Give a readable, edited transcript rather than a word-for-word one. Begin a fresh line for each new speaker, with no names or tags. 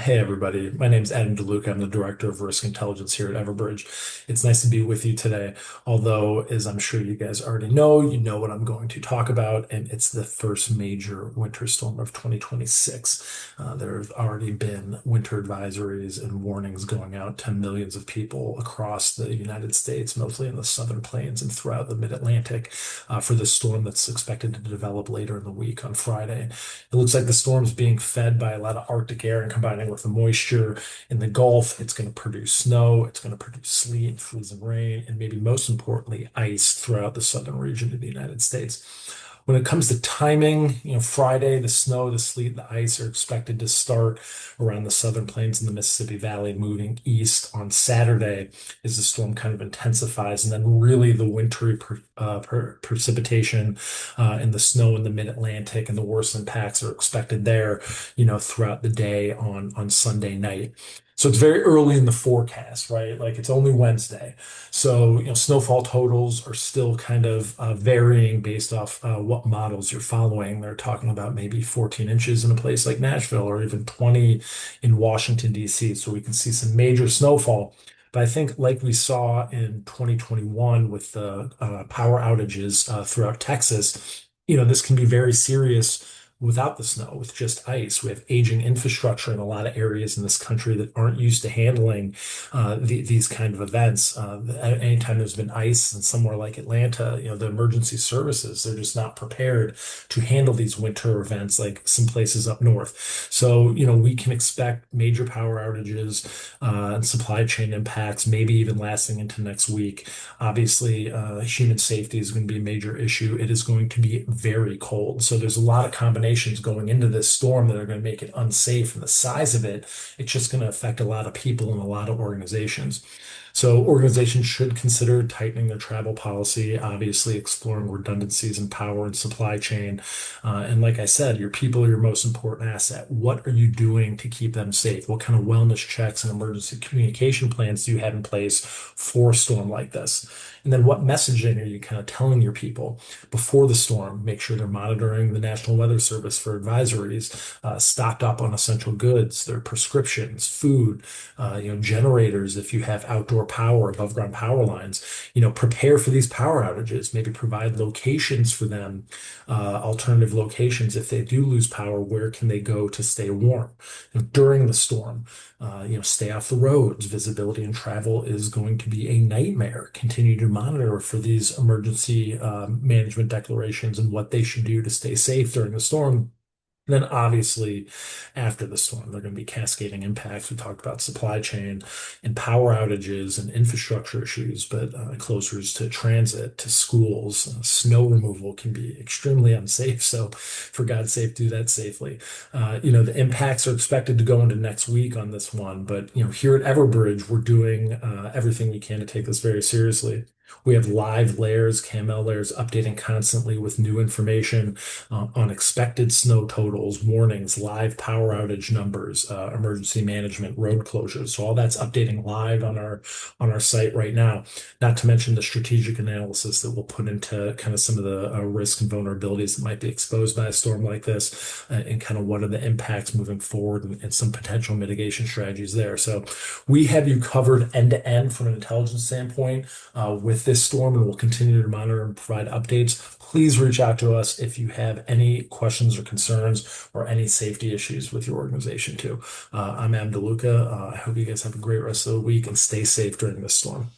Hey everybody, my name's Adam DeLuca. I'm the Director of Risk Intelligence here at Everbridge. It's nice to be with you today. Although, as I'm sure you guys already know, you know what I'm going to talk about, and it's the first major winter storm of 2026. There have already been winter advisories and warnings going out to millions of people across the United States, mostly in the southern plains and throughout the mid-Atlantic, for the storm that's expected to develop later in the week on Friday. It looks like the storm's being fed by a lot of Arctic air and combining with the moisture in the Gulf. It's going to produce snow, it's going to produce sleet, freezing rain, and maybe most importantly, ice throughout the southern region of the United States. When it comes to timing, Friday, the snow, the sleet, the ice are expected to start around the southern plains and the Mississippi Valley, moving east on Saturday as the storm kind of intensifies. And then really the wintry precipitation and the snow in the mid-Atlantic and the worst impacts are expected there, throughout the day on Sunday night. So it's very early in the forecast, right? Like it's only Wednesday. So, snowfall totals are still kind of varying based off what models you're following. They're talking about maybe 14 inches in a place like Nashville or even 20 in Washington, D.C. So we can see some major snowfall. But I think, like we saw in 2021 with the power outages throughout Texas, this can be very serious without the snow, with just ice. We have aging infrastructure in a lot of areas in this country that aren't used to handling these kind of events. Anytime there's been ice in somewhere like Atlanta, the emergency services, they're just not prepared to handle these winter events like some places up north. So, we can expect major power outages and supply chain impacts, maybe even lasting into next week. Obviously, human safety is going to be a major issue. It is going to be very cold. So there's a lot of combinations going into this storm that are going to make it unsafe. And the size of it, it's just going to affect a lot of people and a lot of organizations. So organizations should consider tightening their travel policy, obviously exploring redundancies in power and supply chain. And like I said, your people are your most important asset. What are you doing to keep them safe? What kind of wellness checks and emergency communication plans do you have in place for a storm like this? And then what messaging are you kind of telling your people before the storm? Make sure they're monitoring the National Weather Service for advisories, stocked up on essential goods, their prescriptions, food, generators if you have outdoor power, above ground power lines, prepare for these power outages, maybe provide locations for them, alternative locations. If they do lose power, where can they go to stay warm during the storm? Stay off the roads. Visibility and travel is going to be a nightmare. Continue to monitor for these emergency management declarations and what they should do to stay safe during the storm. And then obviously after the storm, there are going to be cascading impacts. We talked about supply chain and power outages and infrastructure issues, but closures to transit, to schools, snow removal can be extremely unsafe. So for God's sake, do that safely. The impacts are expected to go into next week on this one, but here at Everbridge, we're doing everything we can to take this very seriously. We have live layers, CAML layers updating constantly with new information on expected snow totals, warnings, live power outage numbers, emergency management, road closures. So all that's updating live on our site right now. Not to mention the strategic analysis that we'll put into kind of some of the risk and vulnerabilities that might be exposed by a storm like this, and kind of what are the impacts moving forward and some potential mitigation strategies there. So we have you covered end to end from an intelligence standpoint with this storm, and we'll continue to monitor and provide updates. Please reach out to us if you have any questions or concerns or any safety issues with your organization too. I'm Am DeLuca. I hope you guys have a great rest of the week and stay safe during this storm.